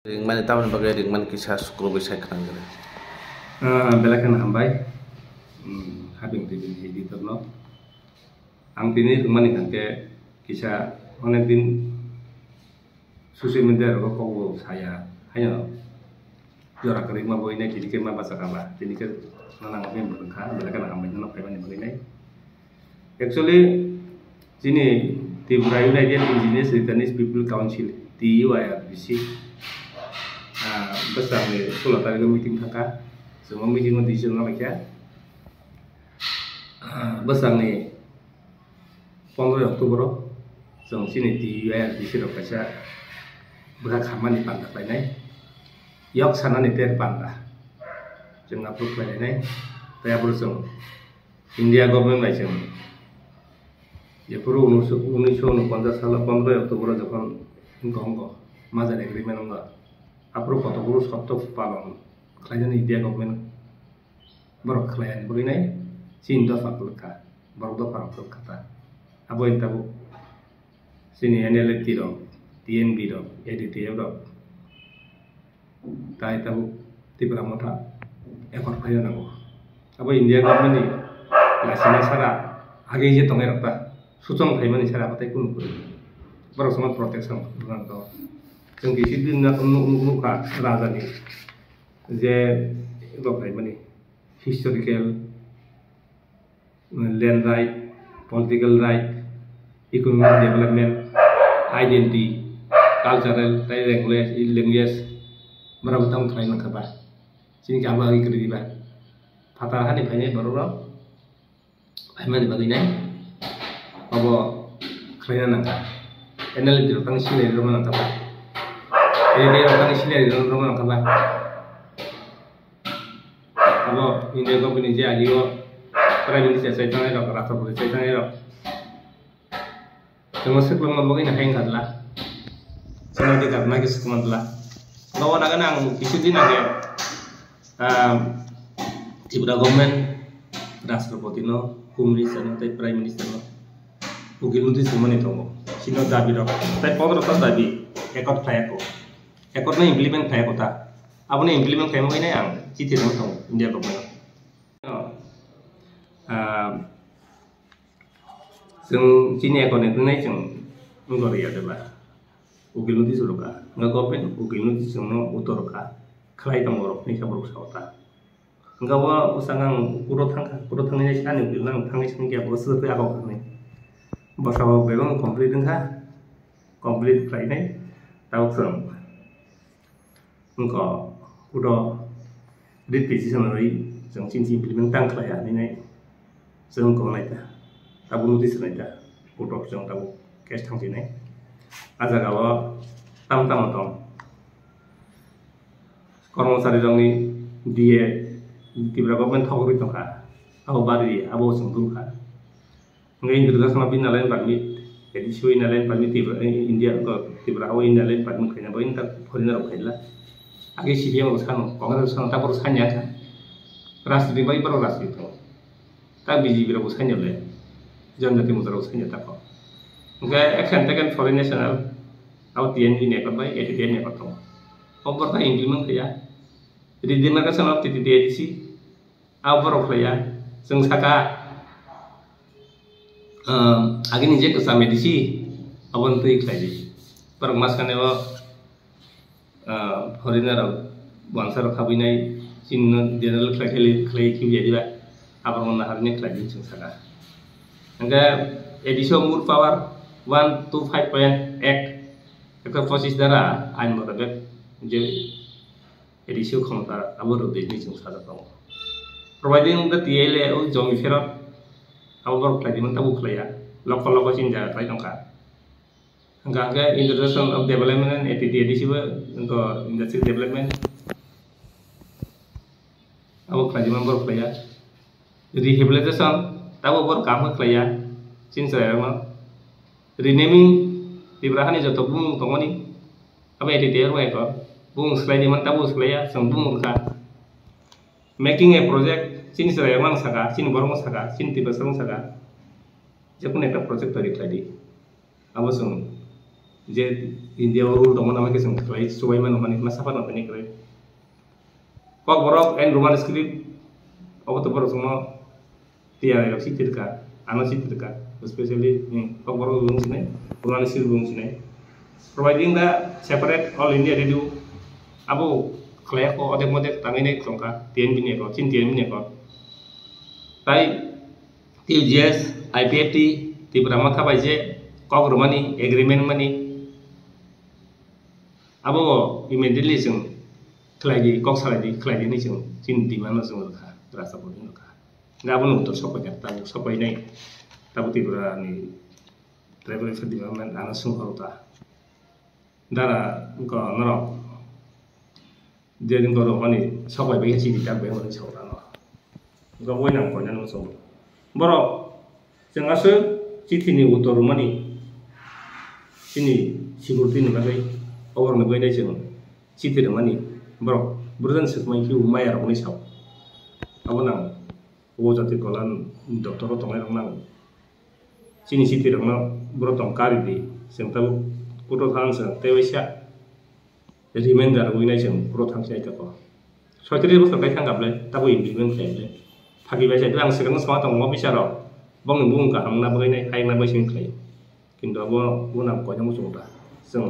Ringman tahu nih bagai ringman kisah sukro bisa kerang gitu. Belakan hambai, habing tibin hiji terno. Ang tini teman ikan ke kisah onet din susi mender rokok saya hanya juara kerima boy ini jadi kema bahasa kala jadi ke nanang kami berengkah belakan hambai nanok kayak mana begini. Actually sini di United Engineers Returnees People Council di UIRBC besar nih kalau tadi meeting kakak semua meeting nasional ya besar nih 15 Oktober trong sini di UIRBC lo kaca berakaman di pantai lainnya yok sana nih ter pantai jangan perlu lainnya saya berusaha India government macam ya perlu unisho no 15 Oktober যখন Hongkong mazar agreement enggak apro kotokulu sotto palon kelayan India government baru kelayan begini Cinta fakulka baru do fakulka kata apa yang tahu sini NLT dong TNB dong EDTF dong tai tahu tipe ramota ekor kelayan aku apa India government ini lasina sara age je tongai rakta sucong thai mani sara patai kun baru sama protection dengan to जों किसी दिन ना उनुका राजा नी जे लोग money historical land right political right economic development identity cultural language बराबर तम खाई ना खबा जिन क्या बात कर रही बात फटा हानि भाई ने बरोबर भाई मनी बागी नहीं अब खाई ना का एनालिटिक तंग सिले रोमा ना खबा ini orang Islam di rumah apa? Kalau India kau punya jadi kau Prime Minister saya tanya dok, Rathod saya tanya dok. Semua sebelum ngomongin apa yang katalah, semua dikarena kisah kemana kalau nak kenang isu ini nak Cibra government Rastrapatino, Home Minister, tapi Prime Minister, mungkin nanti semua ni tahu. Sino dabi dok, tapi pada rata dabi, ekor saya ko. Ekor na implement kayak kota, apa nih implement kayak mana yang citi dong tahu India government. Seng sini ekor itu nih ceng enggak ya adalah, ukil nanti suruh ka, enggak government ukil nanti cengno utor ka, kelai tang orok nih sabuk sauta. Enggak wa usangang kurut tangnya sih ane ukil nang tangnya sih kayak bos itu apa kan nih, bos apa begang complete enggak, complete kelai nih tahu serem. Engkau udah di posisi sendiri, jangan cincin implement tang kelaya ini, jangan kau naik dah, tabu notis naik dah, udah jangan tabu cash tang sini, aja kau tam atau, kalau sari dong ni dia tiba kau main tahu itu kan, aku bari, aku sendiri kan, enggak India sama bin lain permit, jadi show in lain permit tiba India kau tiba aku India lain permit kayaknya, bawa ini tak boleh naruh kayaknya. Agi sih mau sanu, kalau sanu tak perlu sanya kan, ras di bayi baru ras itu, tak biji berapa sanya le, jangan jadi muter sanya tak kok. Enggak akan tekan foreign national, atau TNB ni apa baik, EDT ni apa tu, kau berta implement kaya, jadi dia mereka sanu TTT sih, apa baru kaya, sengsaka, agi ni je kesama di sih, apa tu ikhlas, permaskan ewa. Foreigner bangsa rakabi nai cina general kelai kiu jadi lah apa mana harinya kelai cing sana. Angka edisi mood power 125.8 itu posisi darah ain motabek jadi edisi komentar abu rode ni cing sana tahu. Providing the tiele u jomi ferot abu baru kelai mana tahu kelai ya lokal cing jaga kelai tongkat. Angka Introduction of Development edisi untuk industri development abu kelajiman baru kelaya rehabilitation tahu baru kamu kelaya cint saya mah renaming diberahani jatuh bung tongoni apa editi erwa ekor bung selain diman tahu kelaya sembung ka making a project cint saya mah saka cint baru saka cint tiba serung saka jadi pun ada project dari tadi abu sung je India rule dong nama kisah kelai suai mana mana masa apa namanya kelai kok borok en roman script apa tuh borok semua tiada yang sih tidak anak sih tidak especially nih kok borok belum sini roman script belum sini providing the separate all India radio abu kelai kok ada model tangan ini songka tian bini kok cin tian bini kok tai TUGS IPFT di beberapa apa aja kok romani agreement mani abo immediately जों kelai kok salah di kelai ini जों cin di mana जों lekah terasa boleh lekah nggak pun untuk sopai kan tahu sopai ini tahu tiba ni travel development anak sungguh ta dara engkau norok dia engkau romani sopai bagi sih tidak bagi orang sopai no engkau boleh nang kau nang sungguh borok जों asal citi ni utor romani ini security ni bagai orang bagai ni जों citi romani borok berdan sesuai kiu mayar orang isau apa nang वो जाति कलान डॉक्टर तो मैं रंग नांग चीनी सीटी रंग ना बरो तंग कारी दी सेंटा पुरो थांग से तेवैसा रिमाइंडर उइनाय जों पुरो थांग से आइता को 36 बोसोर गाय थांगाबले ताबो इमप्लिमेन्ट खायले फागि बायसा आं सिगां समा दं मा बिचाराव बं बुं का हांना बगायनाय हायना बायसिन खाय किन्तु अब बुना गयना मोसौदा जों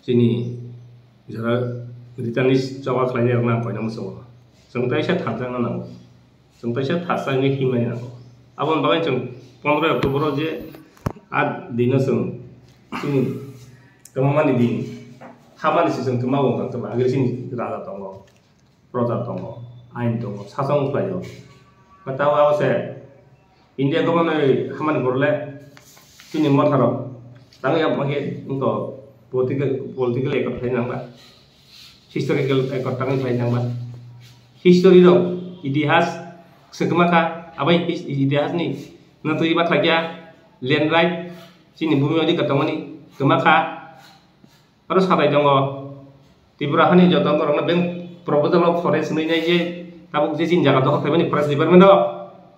चीनी जरा रिटार्निस जावा खायनाय रंग नां गयना मोसौ जों दा एसे थांजानो नांगौ जों दा एसे थासाङै हिमाय नांगौ आबन बागै जों 15 अक्ट'बराव जे आ दिनो जों जोंनि गोबांमानि दिन खामानिसो जों मावो गांथो बागै जोंनि राजा दङ प्रजा दङ आइन दङ सासं खालायो माताव आवसे इन्डिया गभर्नमेन्ट खामानि करले जोंनि मथाराव ताङै आमगे इंको पलिटिकल एकट थायनांबा हिस्टोरिकल एकट ताङै थायनांबा history dong itihas segemaka apa itihas nih nanti baca lagi land right sini bumi wadi ketemu nih gemaka terus kata jongo tiburahan nih jatuh orang lebih proposal of forest nih aja tapi sih jaga toh tapi nih forest department dong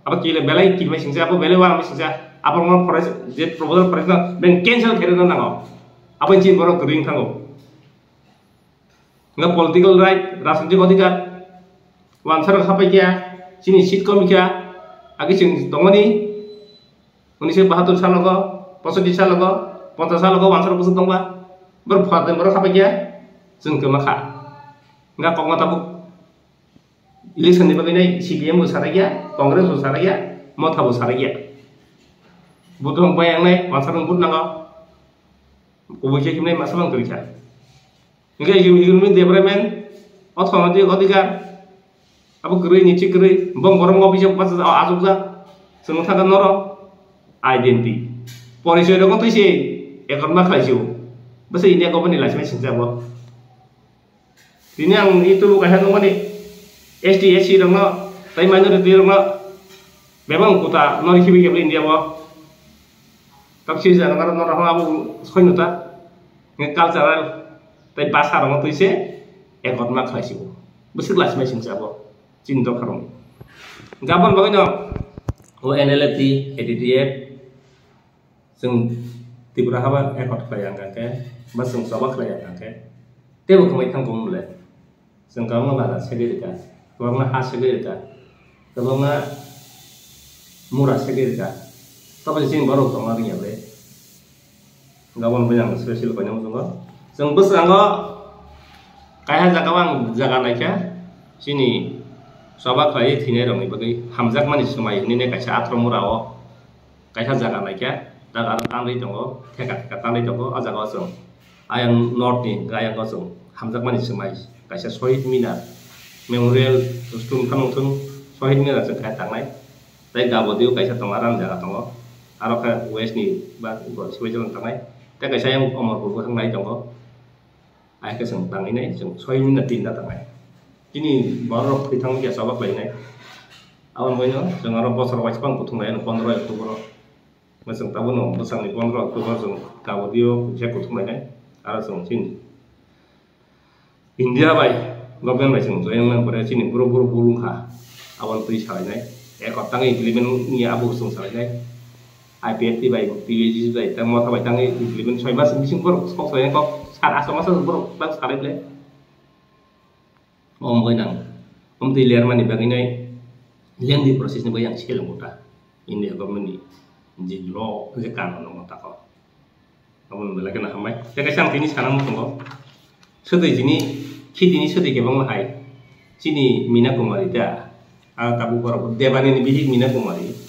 apa kile belai kile masih siapa belai warna masih siapa apa orang forest jet proposal forest dong ben cancel kira nang apa yang cium orang kering kanggo nggak political right rasional kodikat वानसार खापाय गया चिनि सीट कम गया आगे जों दंगनि 1972 सालको 65 सालको 50 सालको वानसार बोसोर दंबा बर फादे बर खापाय गया जों गोमाखा nga kong tabu इलेक्शन नि बागै CPM बो सारा गया कांग्रेस बो सारा गया मथा बो सारा गया बुदों बायांनाय वानसार बुद नांगौ अबैसे किमनाय मासाबां गैया इंगे इउनियन डेभलपमेन्ट अर्थनैतिक अधिकार apa gerai ni cik gerai bang borong ngopi jam pas azuk za seneng thaga noro identity policy dong tu si ekor mak lagi bahasa India kau ni lagi macam siapa ini yang itu bukan hanya ngomong ni SDSC dong no tapi mana tu dong no memang kota nori kibi kibi India wah tapi sih jangan noro noro abu sekolah nuta ngekal cara tapi pasar dong tu si ekor mak lagi bahasa lagi macam siapa cinta karung. Gapan bagainya? ONLFT, EDDF, sing tiberapa ekor klayang kakek, masing sabak klayang kakek. Dia bukan main tanggung mulai. Sing kamu nggak segera kan? Kamu nggak khas segera kan? Kamu nggak murah segera kan? Tapi sing baru kemarin ya bre. Gapan banyak spesial banyak musuh. Sing bus anggo kayak jakawang jaga naiknya sini. Sobat kaya tinggal dong ni bagi hamzat manis semai ini nih kaca atrom murao kaca jaga naiknya dagar tanri jongo tekat tanri jongo aja kosong ayang north nih ayang kosong hamzat manis semai kaca Shahid Minar memorial ustum kanutun Shahid Minar sekai tangai tapi gabodio kaca tongaran jaga tongo arok ke west nih bat buat sesuai jalan tangai tapi kaca yang omor buku tang naik jongo ayah keseng tang ini Shahid Minar tindak tangai ini baru kita ngomong sabak lainnya. Awan banyak, jangan orang pasar wajib pang putung lain 15 Oktober. Masang tahu no, masang ni 15 Oktober sung kau dia saya putung lainnya. Arah sung sini. India bay, government bay sung, so yang mana pada sini buru-buru bulung ha. Awan tu isyarat lainnya. Ekor tangi kelimen ni abu sung isyarat lainnya. IPF ti bai PVG bai tang mo thabai tang implement 6 mas bising borok kok soalnya kok sar asa masa borok bang sekali ble om bai nang om ti ler mani bagi nai yang di proses ni bai yang sel mota India government ni ji law je kan no mata ko amun bela kena hamai te ka sang tini sanang mo tong sedoi jini khidini sedoi ke bang hai sini Mina Kumari ta tabu borok debani ni bihi Mina Kumari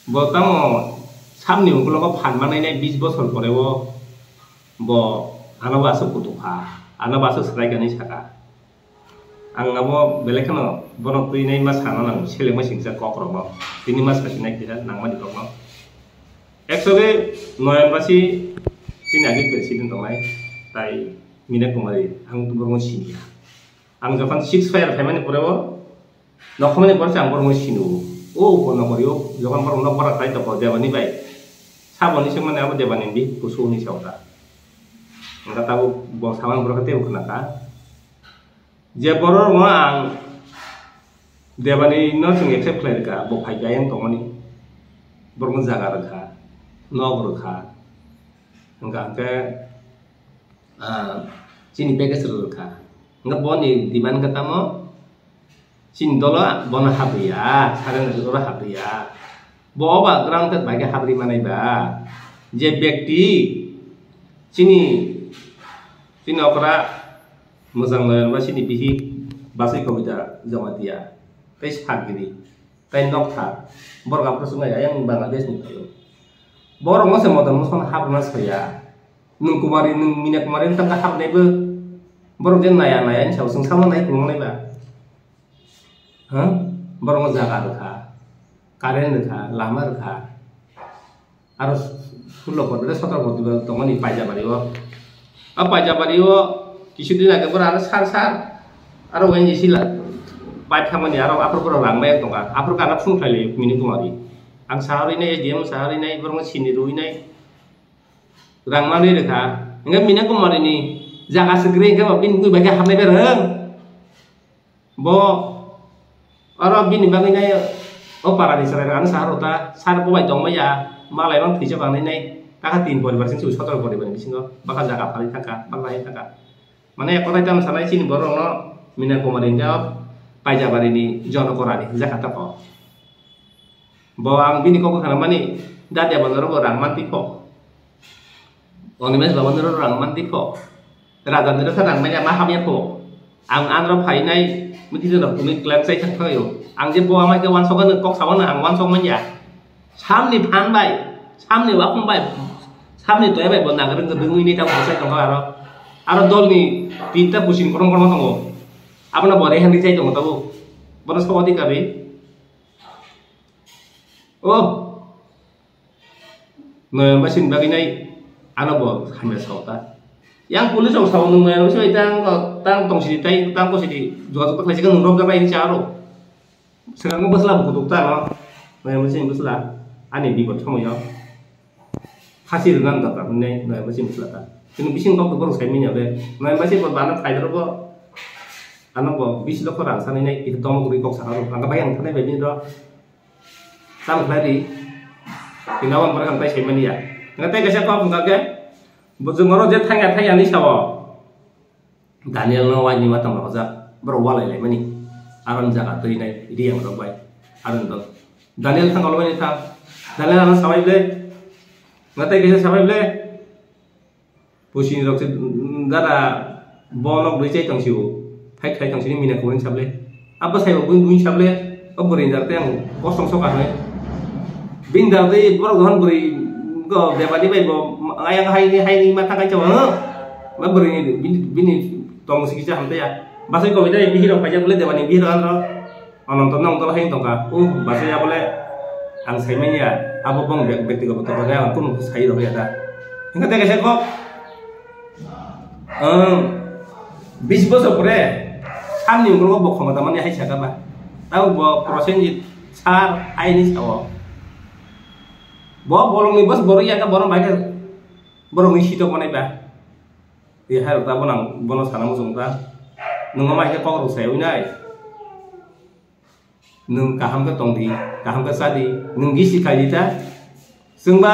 botamo samni ungkulo ko phan manai nai 20 bosor pore bo ana baso kutuha ana baso srai gani saka angabo belekano bono tui nai mas hana nang sele ma singsa kokro ba tini mas kasi nai kira nang ma dikok ma actually noyan basi sini agi presiden tongai tai Mina Kumari ang tunggu sinia ang japan 6 fire family pore bo nokhmani borse ang bormo sinu oh kono korio jokan borong nok barak tai to debani bai saboni semane abo debani bi kusuni sauta ngata tahu bo saman berkate bukanaka je boror mo ang debani no sing accept klai ka bo phai gayang tongoni bormo jaga rakha no rakha ngka ke sini pege seru rakha ngap boni diman kata mo sin dola bona habria saran dola habria bo ba grang tet bagi habri manai ba je ব্যক্তি sini okra mozang loyan ba sini bihi basai kobita jamatia tai sagiri tai nokta borga prosunga yang Bangladesh ni tayo borong mo se modal mo son habna saya nung kumari nung Mina Kumari tangka hab nei be borong jen naya saw sung sama nai kulong nei ba borong jaga rakha karen rakha lama rakha aro fulo kodre sotor kodre tongoni pajabariwo kisudin age bor aro sar aro wenji sila bai thamani aro apro bor rangbai tongka apro kana phung thaile Mina Kumari ang sahari nei jem sahari nei borong sini rui nei rangmani rakha enga Mina Kumari ni jaga segre ke bin ku bagi hamne bereng bo aro bini bagi nai para di serekan saharota sar po bai dong maya malai bang thija bang nai taka tin pori bar sing su sotor pori bang bisingo bakal jaga pali taka balai taka mane kota tam sanai sini borong no Mina Kumari jawab pajabari ni jono korani zakata ko bawang bini kok kana mani dade bandoro borang manti ko oni mes bandoro orang manti ko radan dero sanang maya mahamnya ko ang andro phai nai mesti được mình làm say thật thôi ang je bo mai ke wan song kan kok sawan ang wan song man ya sam ni phang bai sam ni wa không bai sam ni toy bai bon nang reng kedung ini tahu sai tong aro dol ni tinta pusin korong tong apna bore handi sai tong tahu bono sawati kabe oh no masin bagi nai ano bo hamil sawta yang pulis orang sawang nunggu so itang tong sidi tai tang ko sidi juga tuh klasi kan nunggu apa ini caro sekarang gue beslah buku tukar no mesin beslah aneh di bawah kamu ya hasil nan dapat nih mesin beslah kan ini bising kau baru saya minyak deh mesin buat banget kayak apa anak gua bis lo korang sana ini itu tomo kuri kok sana anggap bayang karena begini doh sama lagi tindawan mereka sampai saya minyak nggak tahu siapa pun kakek bojongoro je thanya ni sawo Daniel no wani matang roza berwalai lai mani aron jaga tui nai idi yang robai aron do Daniel thang kalau ni thang Daniel aron sawai ble ngatai kese sawai ble pusin rok dara bonok bli cai tong siu thai tong sini Mina Kumari sable apa saya buin sable oborin jar teng kosong sokan nai bindar de borok don beri go debani bai bo ayang hai ni mata kan cawa ma beri bini tong sikija hamte ya basai ko bidai bihiro paja boleh debani bihiro anro ononton nong tol hain tongka basai ya boleh ang sai menya abo bong bekti ko betul ya kun sai ro ya da ingat ya kese ko bis boso pore samni ngro bo khoma tamani hai saka ba tahu bo prosen ji sar hai ni sawo bo bolong ni bos boru ya ka borong baik borong ni sitok manai ba ya har ta bonang bono sana musung ta nung ma ke kok ru sai winai nung kaham ka tong di kaham ka sadi nung gi sikai ta जोंबा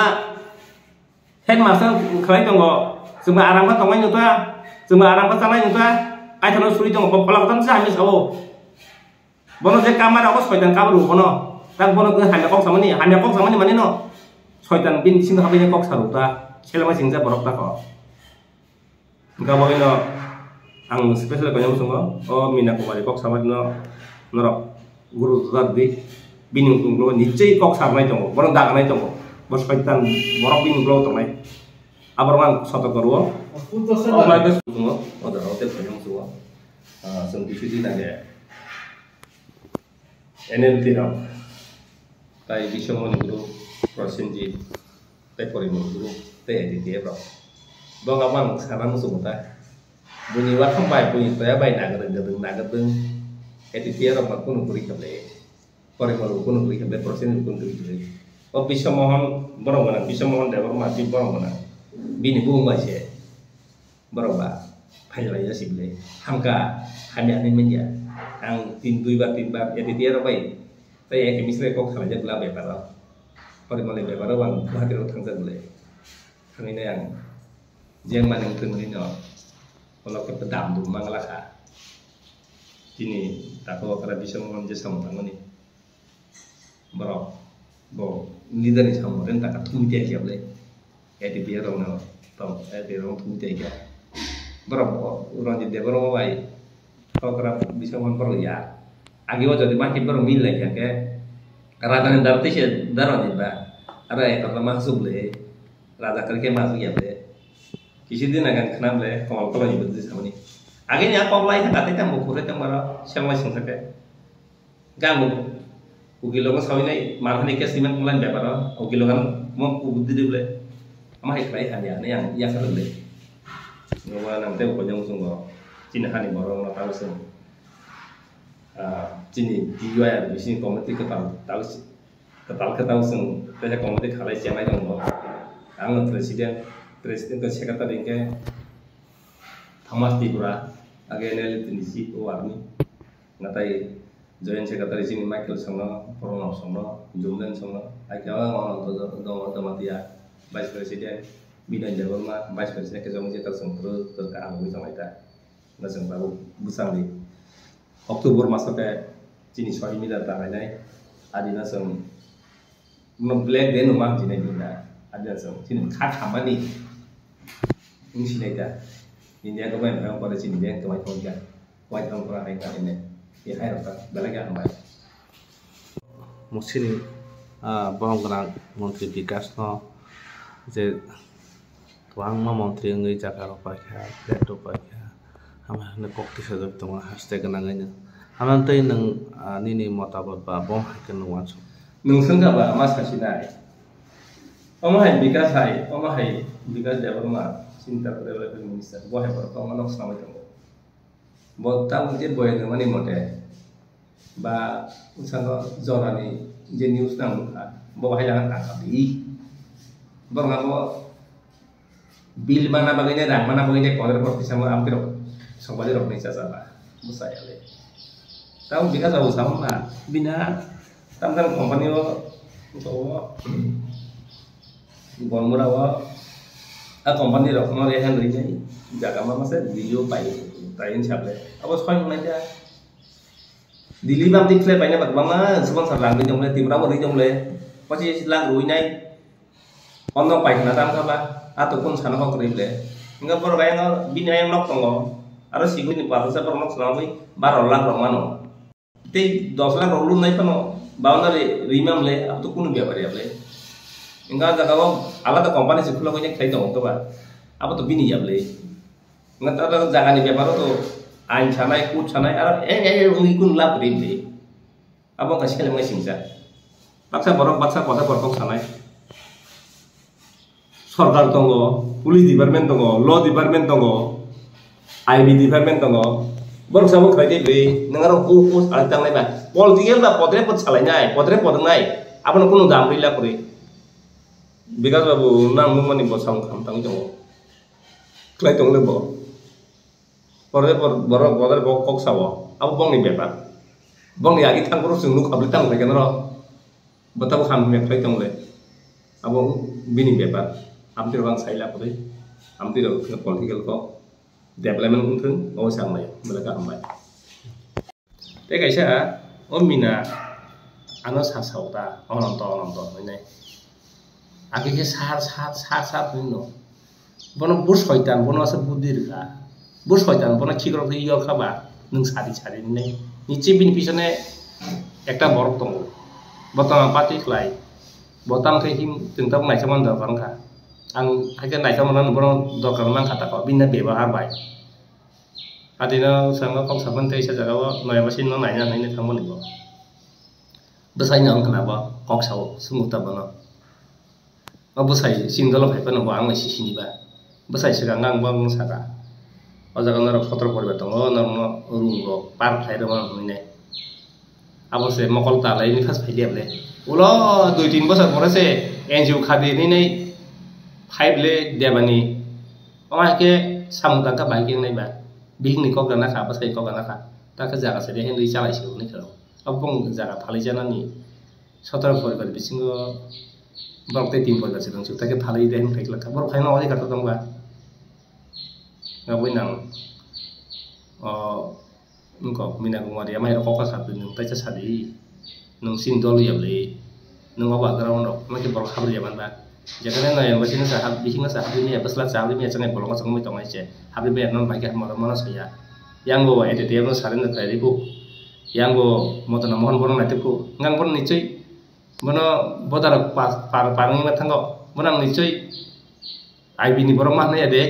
हेडमास्टार खालाय दङ जोंबा आरामबा थांनाय नुथ'आ जोंबा आरामबा जानाय नुथ'आ आइथानाव सुरि दङ पलाकतान जाहामि सावो बनो जे कामाराव सयतान कामार बनो दा बनो हामिया कक सामानि माने न सयतान बिन सिं हाबैने कक सारुता सेलमा सिंजा बरक ताको गाबायनो आं स्पेशल कयनो संगो ओ मीना कुमारी कक सामानि नर गुरु दादि बिनि कुंगलो निश्चय कक सारनाय दङ बनो दागनाय दङ बो सयतान बरक बिनि कुंगलो दंनाय आबारमान सतर्क रुओ अब्लाबो संगो अदाराव ते कयनो संगो जों बिसुदि नागे NLT राव ताई बिशमनि गुरु प्रसेनजी ताई परिमल गुरु ताई एडिटिया राव बंगाबां सारा मुसुमता बुनि वा खामबाय बुनि तया बाय नागदों एडिटिया राव कुनु गुरि खबले परिमल कुनु गुरि खबले प्रसेनजी कुनु गुरि खबले ओ बिशमोहन बरमना बिशमोहन देवर माति बरमना बिनि बुंबायसे बरबा फायलाय जासिबले हामका हामियानि मेडिया आं दुई बार एडिटिया बाय ताई एकेमिस्ट्रि कक खालामजेब्ला बेपाराव परिमल बेपाराव आं गुवाहाटीयाव थांजाबले थांनानै आं जें माने थोननि न अलकेप दाम दुम मांलाखा दिनै दाखौ अकरा बिसमोहन जे साम थांमोनि बरक बो लिडारनि साम रेन ताका थुमितिया खेबले एडिटिया रावनो तम एडिटिया थुमितिया खेब बरक रंजित देवराव बाय ककरा बिसमोहन पर या आगे वो jadi makin baru milih ya ke raja nendarti sih darah nih mbak ada yang karena masuk le raja kerja masuk ya le kisi din akan kenal le kalau nyebut sama nih akhirnya apa lain kata kita mau kuret yang marah siapa sih sakit kamu ukilo kan sawinnya marah nih kesiman bulan berapa ukilo kan mau kubudi dulu le ama ikhlas hanya yang satu le nggak nanti pokoknya musuh gua Cina hani borong na tahu sen Cini DUI di sini komite ketahu sen tanya komite kalai siapa yang mau ang presiden ke sekretari ke Thomas Tibura agen elit di si warni ngatai join sekretari sini Michael Sono Purnomo Sono Jumlen Sono akhirnya orang do matia vice president bidang jagoan vice president ke zomi terus ke anggu sama itu naseng tahu busang di Oktober masuk ke sini soal ini datang aja adi naseng memblek dia rumah sini juga ada naseng sini kat hama nih ini sini aja India kemarin orang pada sini dia kemarin kerja kemarin orang pernah naik ini ya hai rata balik yang baik musim bohong kena menteri Bikas no je tuang ma menteri ngai Jakarta pakai Dato pakai ama na kokti sa dagtong hashtag kananganya aman tay nang nini motabot ba bom hakin wanso nung sengga ba mas kasinai omahai bikas dewa ma cinta development minister bo hai pertama nok sama itu bo tahu je boy de mani mote ba usang zorani je news nang bo hai jangan tangkap di bo ngamo bil mana bagainya dan mana bagainya kontrol sama hampir Soalnya orang Indonesia salah, musa ya le. Tahu jika tahu sama bina, tamkan company wo, untuk bukan murah wo, company rok nol yang rinya, jaga mama saya video pakai, tayin siapa le. Apa sekarang mana Dili bang tik le pakai apa mama, sponsor lang jom le, tim rawo jom le, pasti lang ruinai, ondong pakai nata apa, ataupun sana kau kerja le, enggak perlu kayak bina yang nok tonggo. Ada sih gue nih pasal saya pernah selama ini baru lah romano. Tapi 10 lakh rolun naik pano, bawa nari rimam le, apa tuh kuno biar beri apa le. Enggak ada kalau alat kompani sekolah gue nyek kayak dong tuh pak, apa tuh bini ya le. Enggak ada jangan nih biar baru tuh ain sanai kut sanai, ada ikun lah beri le. Apa kasih kalian nggak singsa? Paksa borok kota borok sanai. Sarkar tonggo, police department tonggo, law department tonggo. IB department tonggo, baru sama kerja deh, nengar fokus alatang lain bah, politik lah, potret pot salahnya, potret pot ngai, apa nak kuno damri lah kuri, because babu nang nung mani bos sang kam tang jongo, kelai tong lebo, potret pot baru potret bok kok sawo, apa bong ni bepa, bong ni agi tang kurus nung kabel tang lagi naro, betapa kam ni kelai tong le, abo bini bebar amti orang saila pore amti ro political ko development untung o samai mereka ambai te kaisa omina ano sasauta ononto ini agi ke sar no bono bur shaitan bono asa budir ka bur shaitan bono chikro ke yo khaba nung sari ne niche bini pisane ekta borok tongo botang pati klai botang ke him tentang nai saman da ka ang haga nai saman bono dokar mang kata ko binna bebahar bai adina sanga kong saban te sa jagawa noya basin no nai na ne thamon ni ko besai nang kenapa kok sawo sumuta bana besai sindolo phai pano ang mai sisini ba besai sigang ngang bang saka o jaga naro photor porbe tongo naro room ro par khai ro man ne abo se mokol ta lai ni khas phai leble ulo 2-3 বছর পরে সে এনজিও khadi ni nei phaible debani oma ke samuta ka biking nei ba bihing ni kok gana kha besai kok gana kha ta ka jaga se de hen ri chalai se ni khalo abong jaga phalai jana ni 17 পরিবার bisingo borok te 3 পরিবার se dong ta ke phalai de hen khai la ka borok khai no oi ka to dong ba ngaboi nang ngko mina ngwari amai kok ka sabin nang ta cha sadi nung sindol yable nung apa ground ro maki borok habri jaman ba jakane na yang basina sa hab bihinga sa habri ni basla sa habri ni chane bolong sa ngoi tongai che habri be non ba ke mo saya yang go ete te no saren na tari ku yang go moto na mohon borong na te ku ngang bon ni chei mono bodar parang ma thango monang ni chei ai bini borong mah na ya de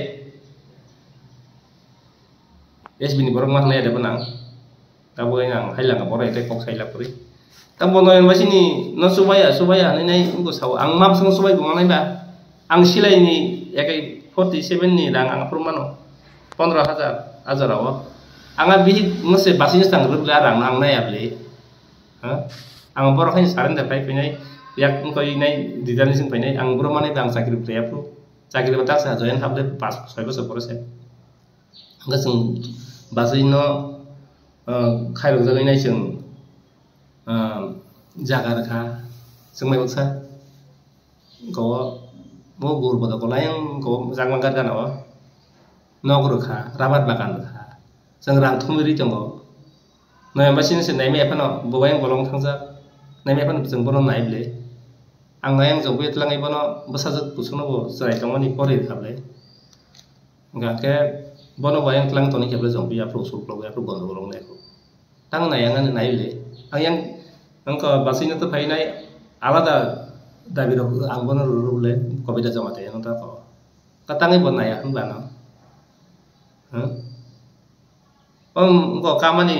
es bini borong mah na ya de benang kabo yang hailang ka borai te kok saila puri tambo no yang basini no subaya ni ngo saw ang mam sang subay ko ngai ba ang silai ni ekai 47 ni rang ang prumano 15000 ajarawa anga bihi ngose basini sang rub larang ang na yable ha ang bor khain saran da pai pinai yak ko inai didani sing pinai ang prumane bang sakri play pro sakri batak sa join hable pas 6 বছর পরে se anga sing basino khairo jagai nai sing jaga rakha sengmai baksa ko mo gur bodo ko layang ko jangmang gar kana wa nog rakha rabat bakan rakha seng rang thumiri tongo noy masin se nai me phano bobayang bolong thangsa nai me phan seng bono nai ble ang nayang jobe tlangai bono basajak pusuno bo sai tongoni pore khable nga ke bono bayang tlang toni khable jombi apro sul plo apro bondo bolong ne ko tang nayang nai ble yang angka basina to phainai alada dabi ro angbono rule kobita jamate yang ta ko katangai bonai ya bana ko kamani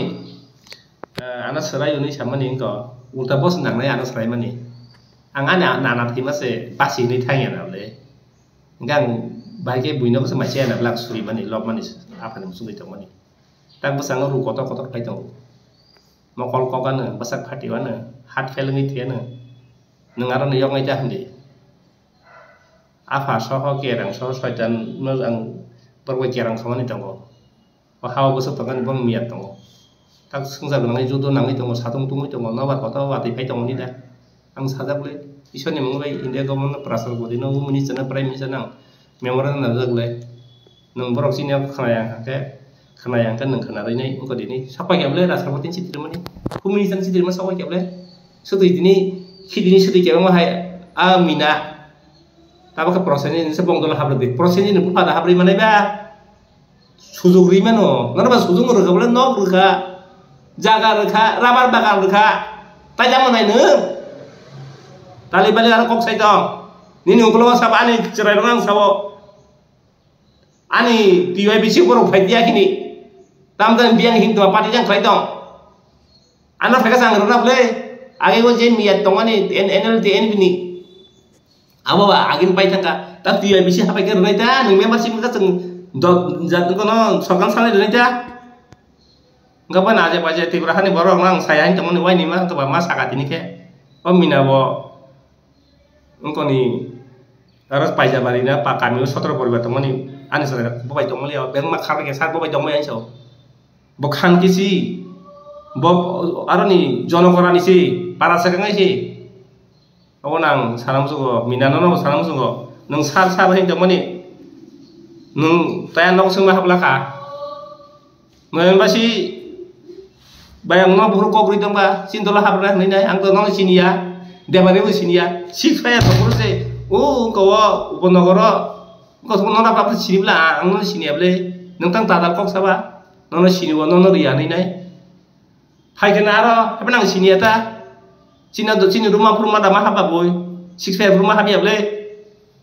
ana serai uni samani ko ulta bos nang nai ana serai mani angana nana timase pasi ni thangya na le ngang baike buino ko sama chen na blak suri mani lob mani apa nam suri to mani tak basang ru kotor pai to mokol kokan basak phati wana hat khelengi thiana nangaro ni yong ja handi apa soho kerang so soitan no ang perwe kerang khamani tongo wa hawa boso tongan bom miat tongo tak sungsa nang judo nang tongo satung tungu tongo nawa kota wa ti pai tongo ni da ang sajak le isoni mongbai india government prasal bodino minister na prime minister nang memorandum na jagle nang borok sinya khanaya ke khanayang kan nang khanari nei ko dini sapai keble rasarpatin sitirmani kumini sang sitirma sapai keble sudui dini khidini sudui kema hai amina tabaka prosesnya ini sebong dola habri prosesnya ini pada habri mana ba sujug rimano nana sujug rekha bole nok rekha jaga rekha rabar bagan rekha tajam nai ne tali bali ara kok sai tong nini uklo sab ani cerai rang sabo ani TYBC borok phai dia kini tamdan biang hing tua pati jang tong anak mereka sang runa boleh age go jen miat tong ani NLTN bini abo ba agin pai tangka tapi TYBC apa ke runa ta nung member sim ka seng dot jat ko no sokan sale runa ta ngapa na aja paje tibrahani borok nang sayang tong ni wai ni ma to ba mas akat ini ke pemina bo engko ni harus paja barina pak kami 17 পরিবার tong ni ani sare bobai tong li beng ma khar ke sar bobai tong mai so bokhan kisi bob aroni jonogorani si para sekangai si abo nang sanam sugo minano no sanam sugo nung sar hin jamani nung tayan nok sung mahap laka ngayon ba si bayang no buru ko buri dong ba sintola habra ni nai ang to no sinia demane bu sinia sikfaya to buru se o ko uponogoro ko so no na pa sinibla ang no sinia ble nung tang tadal kok saba no siniwo no riya ni nai hai kenaro apa nang sinia ta Cina do Cina rumah dama haba boy sikfaya rumah habia ble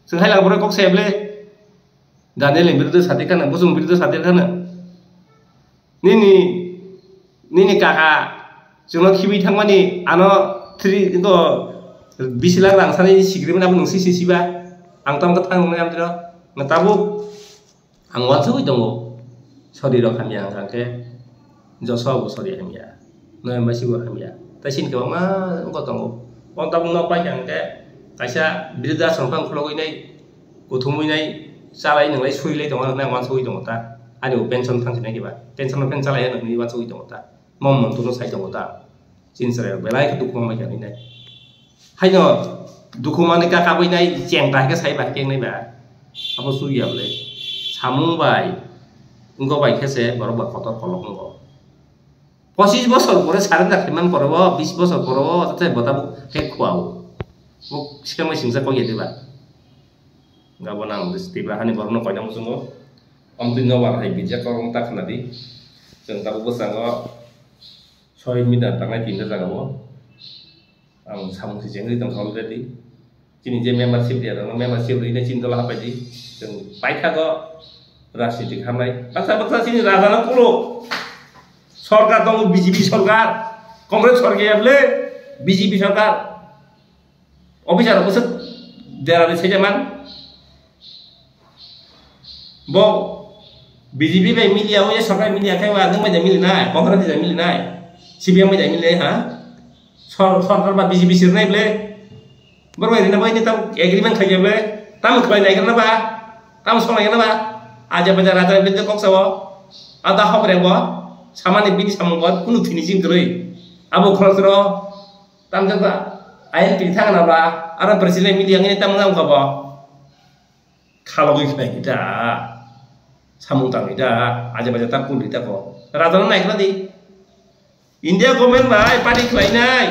sung hai lang buru kok se ble Daniel yang berdu sate kan busung berdu sate kan Nini kakak cuma kiwi thangmani ano tri itu bisilang rangsane sigrim na bunung sisi siba ang tam katang ngam tiro ngatabu ang wansu itongo sodi ro khamya angke joso bu sodi khamya no embasi bu khamya tasin ke ma ngotongo on tabung no pa angke kaisa birda songpang khulogoi nai kuthumui nai salai nanglai suilai dong na wansu itongo ta ani pension thangsinai kiba pension salai ni wansu itongo ta mong tu no sai dong ta sincere belai ke dukung ma yani nai hai no dukung ma ni ka ka bai nai cheng ta ke sai ba keng nai ba apa su ya le samung bai engko bai ke se baro ba kotor kolok ngo 25 বছর পরে সারেন না কিমান করব 20 বছর করব তাতে বতাবু কে খুয়াও ও সিকামে সিংসা কই দিবা গাবনা দিস্তিবা হানি বরনো কয়না মুসুঙ্গো অমদিন war hai bija korong tak nadi जों tabu bosango 6 minit tangai pindah jagao ang samung si jengri tong already chini je membership dia no membership ini cintola apa di जों paitha go রাজনীতি খামলাই বাচ্চা chini রাজানা পুরো সরকার দং বিজেপি সরকার কংগ্রেস সরকার বলে বিজেপি সরকার অফিসার বসে দেরানি সেজামান ব বিজেপি বাই মিলিয়া ওই সরকার মিলিয়া খাইবা নং বাই মিলি নাই কংগ্রেস বাই মিলি নাই সিপিএম বাই মিলি হ্যাঁ সরকার বা বিজেপি সিরনাই বলে বরবাই দিনা বাই নি তাম এগ্রিমেন্ট খাইয়া বলে তাম খাই নাই কেন বা তাম সলাই কেন বা আজ বাজার রাজা বিদ্যা কক্সাও আদা হবরে ব সামানি বিনি সামংবাদ কুनु ফিনিশিং গ্রই আবো খরসর তাম জাবা আইন পিনি থাকা বা আর প্রেসিডেন্ট মিলিয়া ngini তাম নাম খাব খালগই খাই এটা সামুং তাম এটা আজ বাজার তাম কুন এটা কো রাজা নাই কলা দি ইন্ডিয়া গভর্নমেন্ট বাই পার্টি খাই নাই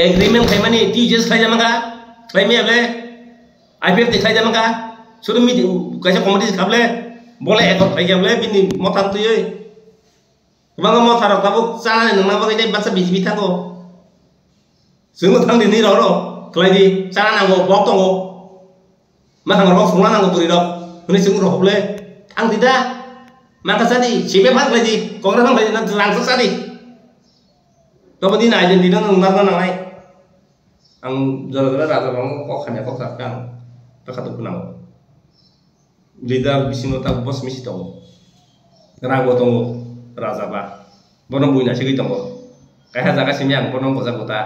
এগ্রিমেন্ট খাই মানি টিজেস খাই জামাগা খাই মেবলে আইপিএফ দেখাই জামাগা শুধু মি কাইসা কমিটি খাবলে বলে একত খাই যাবলে বিনি মতাম তুই Bang mau taruh tabuk sana neng nama kita bangsa biji tango, semua tang di niro ro, kelai di sana nanggo bok tongo, mah nanggo fungan nanggo turi ro, ini semua ro boleh, tang tidak, maka tadi siapa mak kelai di, kongres nang kelai di langsung tadi, kau di naik di nang nang naik, ang jalan rata orang kok hanya kok sakang, tak satu punang, lidah bisino tak bos misi tongo, rago tongo. Raja ba bonong buina sigi tongo kaya jaga simyang bonong kosa kota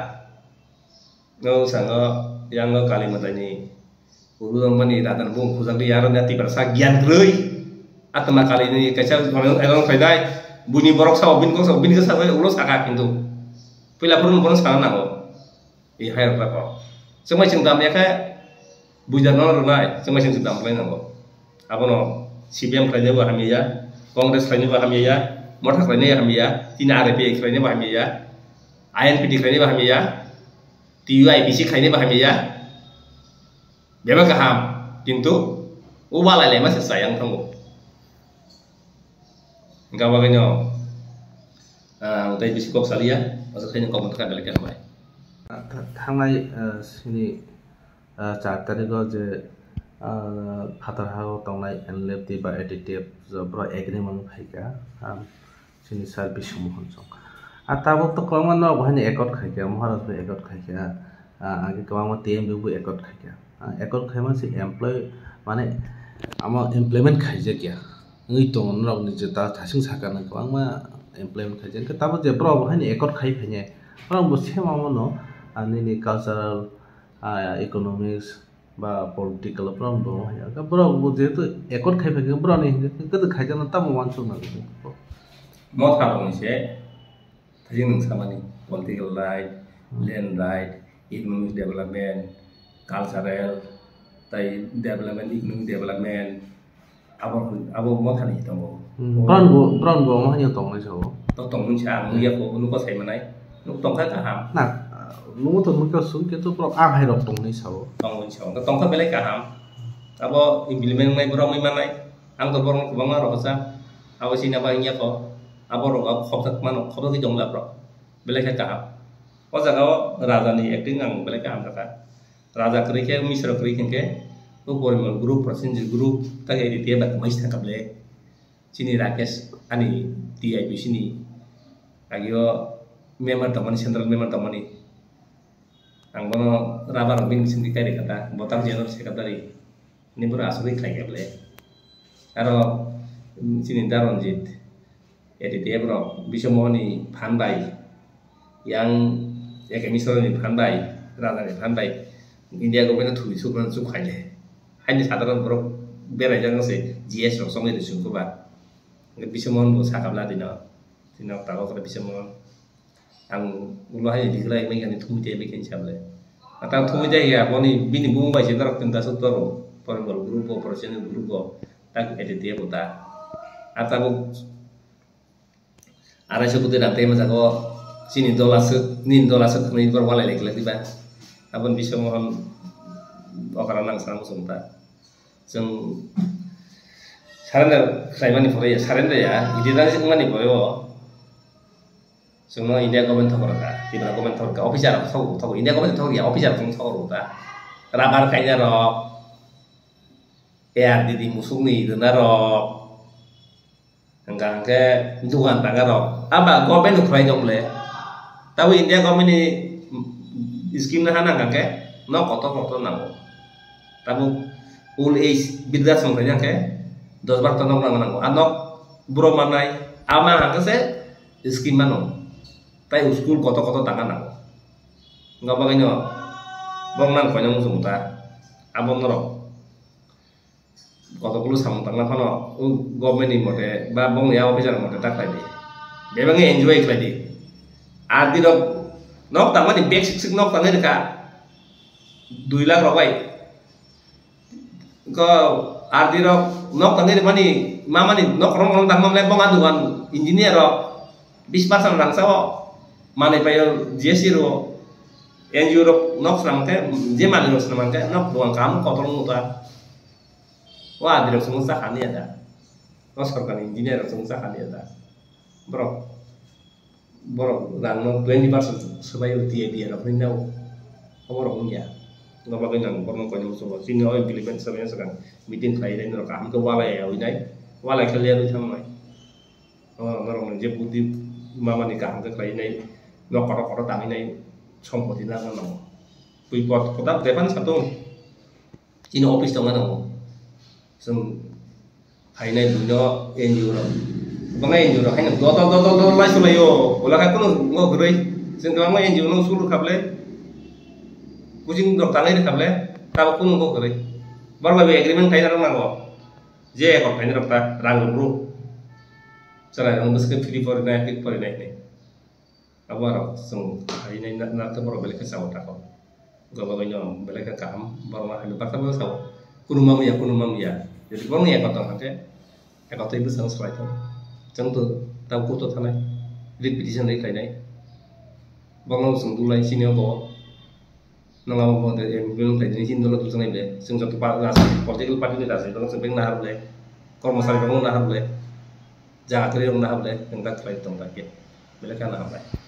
no sango yang no kalimat ini urang mani ratan bung kusang di yaron yati bersa gian groi atma kali ini kaca elong faidai bunyi borok sawbin ke sawe ulos akak pintu pila purun bonong sekarang nango I hair apa semua cinta mereka bujan no runai semua cinta mereka nango apa no CPM kerja bahamiya kongres kerja bahamiya motor kerja bahamiya tina RP kerja bahamiya INPD kerja bahamiya TUIPC kerja bahamiya dia kaham pintu ubah lele masih sayang kamu enggak bagainya utai bisikop salia maksudnya kamu tekan balik ke mai थांनाय सिनि चार्टारिखौ जे फाथारहाव थांनाय एनलेपटि बा एडिटिभ जब्र एग्रिमेन्ट फाइका सिनि सार्भिस समूहन सं आ ताबो तो कमा न बहानि एकट खाइका महाराज बे एकट खाइका आगे कमा टीएमबी बो एकट खाइका एकट खाइमा सि एमप्लॉय माने आमा इमप्लॉयमेंट खाइजे क्या ngui tong nrok ni jeta thasing sakana kama employment khaje ke tabo je bro bhaini ekot khai phanye rong bo sema mono ani cultural economics ba political problem bo ya ka bro bo je to ekot khai phanye bro ni ke khai jana tamo wansu na mo tha bong se thajing nang samani political right land right economic development, cultural, tai development, economic development, abo mo thani tongo. Brown go mah yang tong so. Tong mun chang ya ko nu ko sai manai. Nu tong ka ham. Nah, lu tuh mungkin sun gitu pro hai dok tong ni so. Tong mun chang, tong ka belai ka ham. Abo implement mai borong mai manai. Ang to borong ko bang ro sa. Abo sini apa ya ko. Abo ro abo khop tak man khop ki jong la pro. Belai ka ham. O jaga raja ni acting ang belai ka ham ka. Raja kri ke misra kri ke. Tu porimal group percentage group ta ge di ba mai sta ka ble. Sini Rakesh ani TIP sini agio member tamani central member tamani ang bono rabar bin sindi kari kata botar jenor se kadari ni pura asuri khai gable aro sini daronjit edi tebro bisomoni phanbai yang eke misori phanbai rada ni phanbai india government thui sukran su khaile haini sadaran bro berai jang se GS rok songe de sungko ba bisomon bo sakabla dino tago kada bisomon ang ulo hai diglai mai kan thu je bikin chable ata thu je ya boni bini bung bai sendar tenda sutoro por grupo profesional grupo tak edite bota ata bu ara sebute nate masa ko sini dolas nin ni por wala lek tiba abon bisomon okara nang sang sumta jeng surrender klaimani pore surrender ya ididani singmani pore semua India government thokor ka tibra government thokor ka officer thokor India government thokor ya officer thokor ta rabar kainya ro ya didi musuni dena ro engkang ke duan tanga ro aba government khrai jong le tahu India government ni scheme na hanang ke no koto nang tabu old age bidra songkanya ke 10 bar tonong nang anok bro manai ama hangse scheme mano tai school koto tangan nang nggak bagainya bong nang konyong sumuta abong nero koto kulu samung tangla kono government ni mode ba bong ya officer mode tak lagi dia bangi enjoy lagi arti dok nok tangma di basic nok tangnya dekat 2 lakh robai ko arti dok nok tangnya di mana mama ni nok rong tangma mle bong aduan engineer ro 20% rang sawo mana payo jesi ro yang Europe nok serangke je mana ro serangke nok doang kamu kotor muta wah di semua sahani ada nok sekarang engineer semua sahani ada bro rang nok 20% supaya dia ro pinau orang punya nggak pakai nang porno konyol semua sini oh implement sebenarnya sekarang meeting Friday ro kamu ke walai ya walai kalian itu sama oh orang menjadi putih mama nikah ke Friday no kotor tangi nai সম্পত্তি না নাও তুই কথা দেখান সাতো চিনো অফিস দङ নাও जों हाइनाय दुनो एनजिअ रो बंगाय एनजिअ रो हाइना दो लाइसलायो ओलाका कुनो ngo गरै जों गोबां एनजिअ नो सुरु खाबले कुजिं दक थांनाय खाबले ताबो कुनो ngo गरै बारबा बे एग्रीमेंट थाइना नांगौ जे कम थाइना रक्ता रां रो चला जों बसके फ्री फरिनाय नै awal sung hari ini nak baru balik ke sawah tak kau, gak bagainya balik ke kam, baru mah ada pasal baru sawah, kunumam ya, jadi bang ya kau tahu nanti, kau tahu itu sangat sesuai tu, contoh tahu kau tahu tanah, repetition dari kainai, bang lo sung dulai sini apa, nang apa dari belum kainai sini dulu tu sangai bela, sung satu political party ni dah sih, dulu sempeng nahar bela, kalau masalah bangun nahar bela, jaga kerja nahar bela, yang tak terkait tentang kita, bela kan nahar bela.